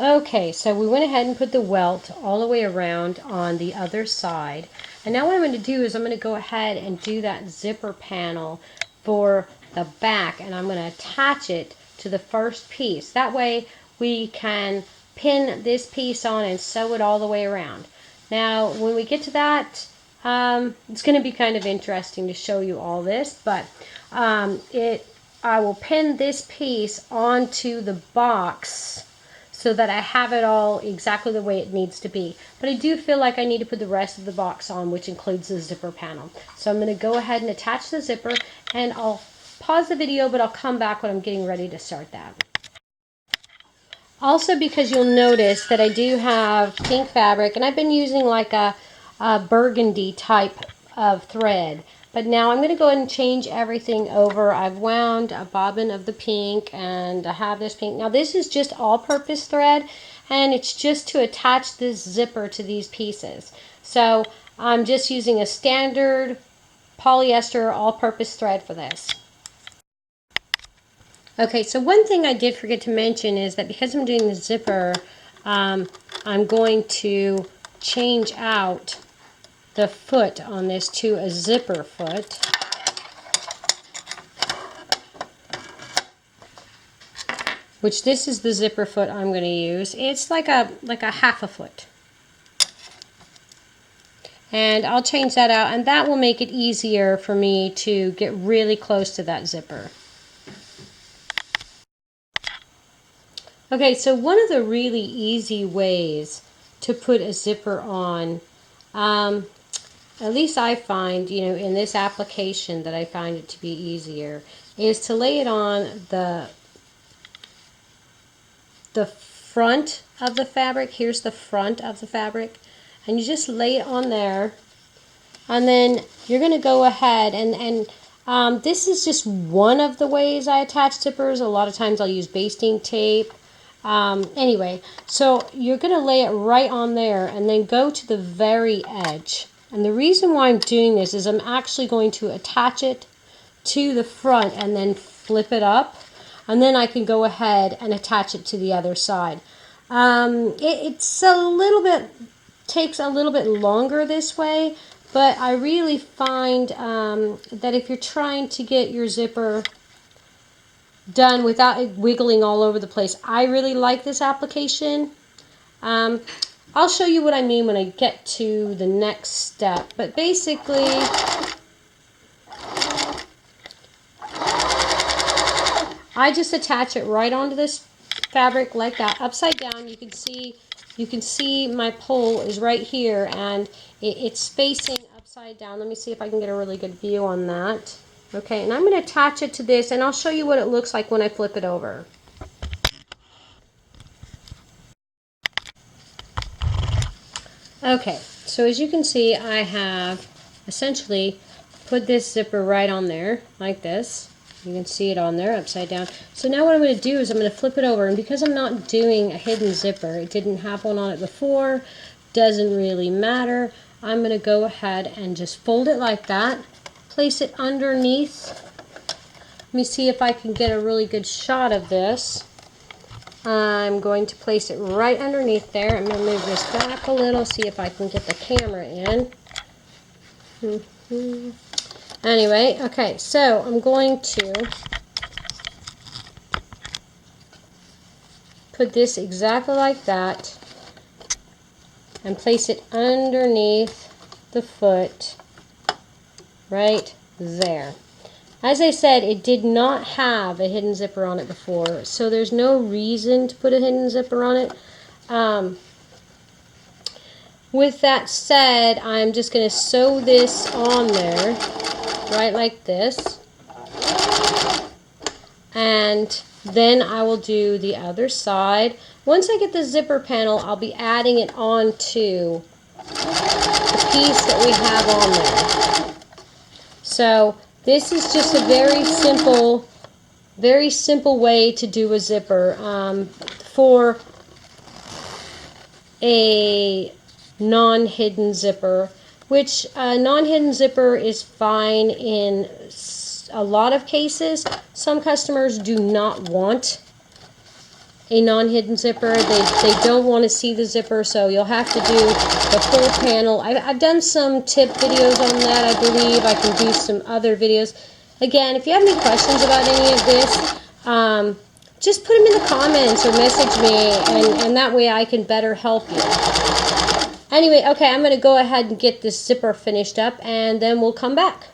Okay, so we went ahead and put the welt all the way around on the other side. And now what I'm going to do is I'm going to go ahead and do that zipper panel for the back, and I'm going to attach it to the first piece. That way we can pin this piece on and sew it all the way around. Now when we get to that, it's going to be kind of interesting to show you all this, but I will pin this piece onto the box so that I have it all exactly the way it needs to be. But I do feel like I need to put the rest of the box on, which includes the zipper panel. So I'm going to go ahead and attach the zipper, and I'll pause the video, but I'll come back when I'm getting ready to start that. Also, because you'll notice that I do have pink fabric, and I've been using like a burgundy type of thread. But now I'm going to go ahead and change everything over. I've wound a bobbin of the pink, and I have this pink. Now this is just all-purpose thread, and it's just to attach this zipper to these pieces. So I'm just using a standard polyester all-purpose thread for this. Okay, so one thing I did forget to mention is that because I'm doing the zipper, I'm going to change out the foot on this to a zipper foot. Which this is the zipper foot I'm going to use. It's like a half a foot. And I'll change that out, and that will make it easier for me to get really close to that zipper. Okay, so one of the really easy ways to put a zipper on, at least I find, in this application that I find it to be easier, is to lay it on the front of the fabric. Here's the front of the fabric, and you just lay it on there, and then you're going to go ahead and this is just one of the ways I attach zippers. A lot of times I'll use basting tape. Anyway, so you're going to lay it right on there and then go to the very edge. And the reason why I'm doing this is I'm actually going to attach it to the front and then flip it up. And then I can go ahead and attach it to the other side. It's a little bit, takes a little bit longer this way, but I really find that if you're trying to get your zipper done without it wiggling all over the place, I really like this application. I'll show you what I mean when I get to the next step, but basically I just attach it right onto this fabric like that, upside down. You can see my pole is right here, and it's facing upside down. Let me see if I can get a really good view on that. Okay, and I'm going to attach it to this, and I'll show you what it looks like when I flip it over. Okay, so as you can see, I have essentially put this zipper right on there, like this. You can see it on there, upside down. So now what I'm going to do is I'm going to flip it over, and because I'm not doing a hidden zipper, it didn't have one on it before, doesn't really matter, I'm going to go ahead and just fold it like that. Place it underneath. Let me see if I can get a really good shot of this. I'm going to place it right underneath there. I'm going to move this back a little, see if I can get the camera in. Anyway, okay, so I'm going to put this exactly like that and place it underneath the foot right there. As I said, it did not have a hidden zipper on it before, so there's no reason to put a hidden zipper on it. With that said, I'm just going to sew this on there, right like this, and then I will do the other side. Once I get the zipper panel, I'll be adding it onto the piece that we have on there. So this is just a very simple way to do a zipper for a non-hidden zipper, which a non-hidden zipper is fine in a lot of cases. Some customers do not want a non-hidden zipper. They don't want to see the zipper, so you'll have to do the full panel. I've done some tip videos on that, I believe. I can do some other videos. Again, if you have any questions about any of this, just put them in the comments or message me, and that way I can better help you. Anyway, okay, I'm going to go ahead and get this zipper finished up, and then we'll come back.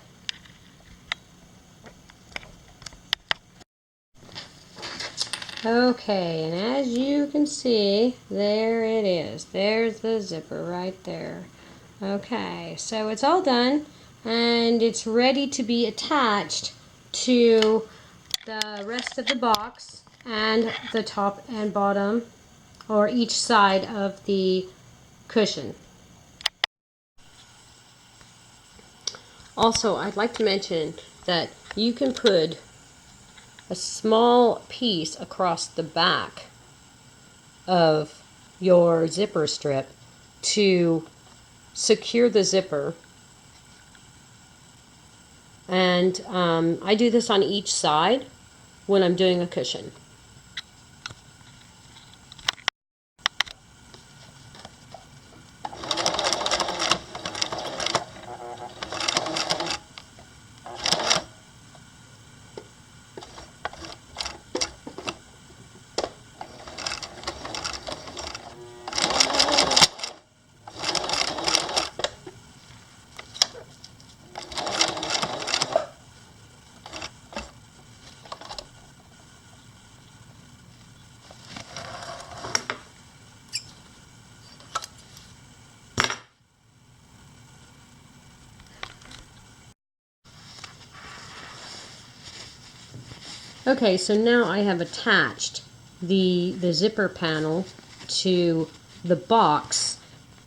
Okay, and as you can see, there it is. There's the zipper right there. Okay, so it's all done, and it's ready to be attached to the rest of the box and the top and bottom, or each side of the cushion. Also, I'd like to mention that you can put a small piece across the back of your zipper strip to secure the zipper, and I do this on each side when I'm doing a cushion. Okay, so now I have attached the zipper panel to the box,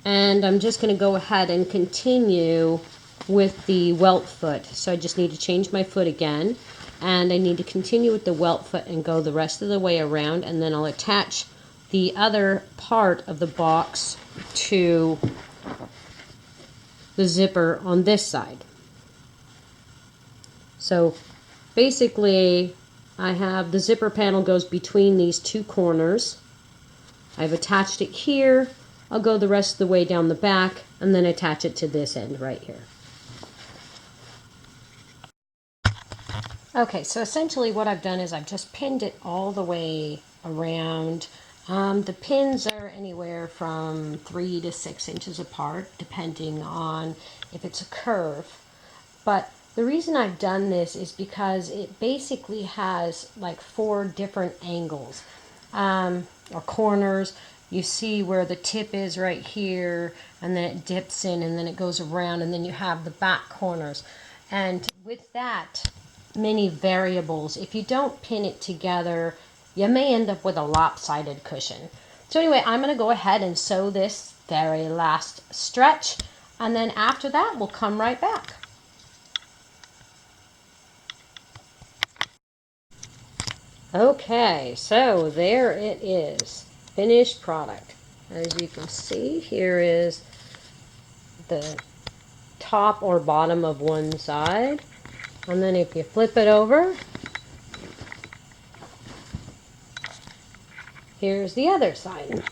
and I'm just going to go ahead and continue with the welt foot. So I just need to change my foot again, and I need to continue with the welt foot and go the rest of the way around, and then I'll attach the other part of the box to the zipper on this side. So basically, I have the zipper panel goes between these two corners. I've attached it here. I'll go the rest of the way down the back and then attach it to this end right here. Okay, so essentially what I've done is I've just pinned it all the way around. The pins are anywhere from 3 to 6 inches apart, depending on if it's a curve. But the reason I've done this is because it basically has like 4 different angles or corners. You see where the tip is right here, and then it dips in, and then it goes around, and then you have the back corners. And with that many variables, if you don't pin it together, you may end up with a lopsided cushion. So anyway, I'm going to go ahead and sew this very last stretch, and then after that we'll come right back. Okay, so there it is, finished product. As you can see, here is the top or bottom of one side, and then if you flip it over, here's the other side.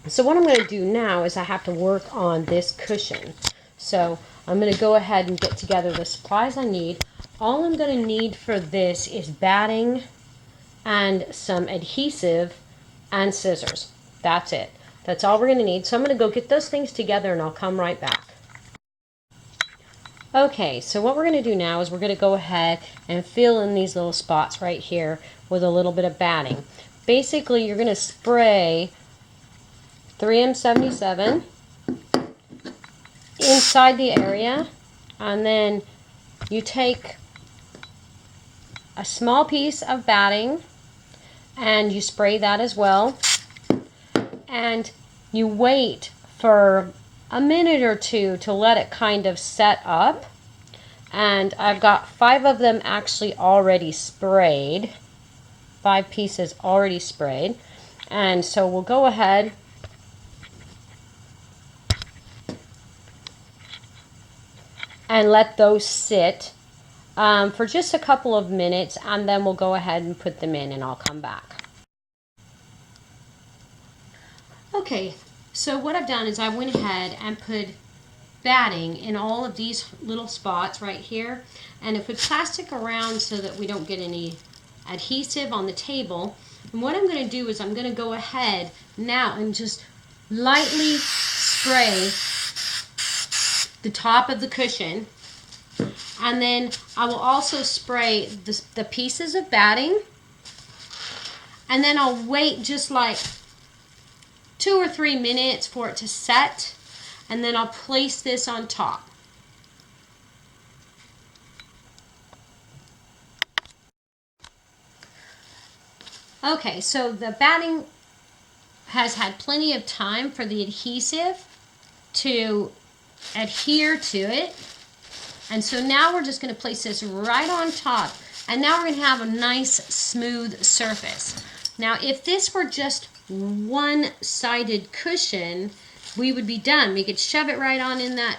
So what I'm going to do now is I have to work on this cushion. So I'm going to go ahead and get together the supplies I need. All I'm going to need for this is batting and some adhesive and scissors. That's it. That's all we're going to need. So I'm going to go get those things together and I'll come right back. Okay, so what we're going to do now is we're going to go ahead and fill in these little spots right here with a little bit of batting. Basically, you're going to spray 3M77 inside the area, and then you take a small piece of batting and you spray that as well, and you wait for a minute or two to let it kind of set up. And I've got 5 of them actually already sprayed, 5 pieces already sprayed, and so we'll go ahead and let those sit for just a couple of minutes, and then we'll go ahead and put them in and I'll come back. Okay, so what I've done is I went ahead and put batting in all of these little spots right here, and I put plastic around so that we don't get any adhesive on the table. And what I'm going to do is I'm going to go ahead now and just lightly spray the top of the cushion, and then I will also spray the pieces of batting, and then I'll wait just like 2 or 3 minutes for it to set, and then I'll place this on top. Okay, so the batting has had plenty of time for the adhesive to adhere to it. And so now we're just going to place this right on top. And now we're going to have a nice smooth surface. Now if this were just one-sided cushion, we would be done. We could shove it right on in that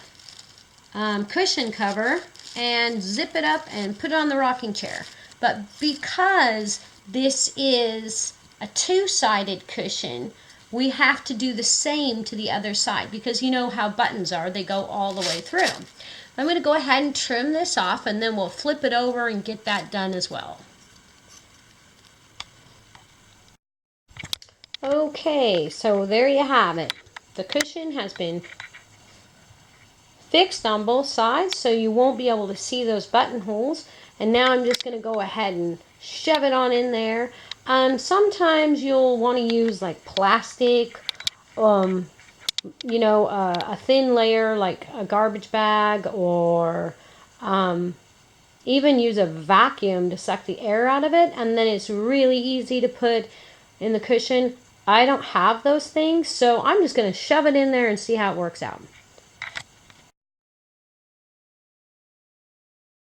cushion cover and zip it up and put it on the rocking chair. But because this is a two-sided cushion, we have to do the same to the other side, because you know how buttons are, they go all the way through. I'm going to go ahead and trim this off, and then we'll flip it over and get that done as well. Okay, so there you have it. The cushion has been fixed on both sides, so you won't be able to see those buttonholes. And now I'm just going to go ahead and shove it on in there. Sometimes you'll want to use like plastic, you know, a thin layer like a garbage bag, or even use a vacuum to suck the air out of it, and then it's really easy to put in the cushion. I don't have those things, so I'm just going to shove it in there and see how it works out.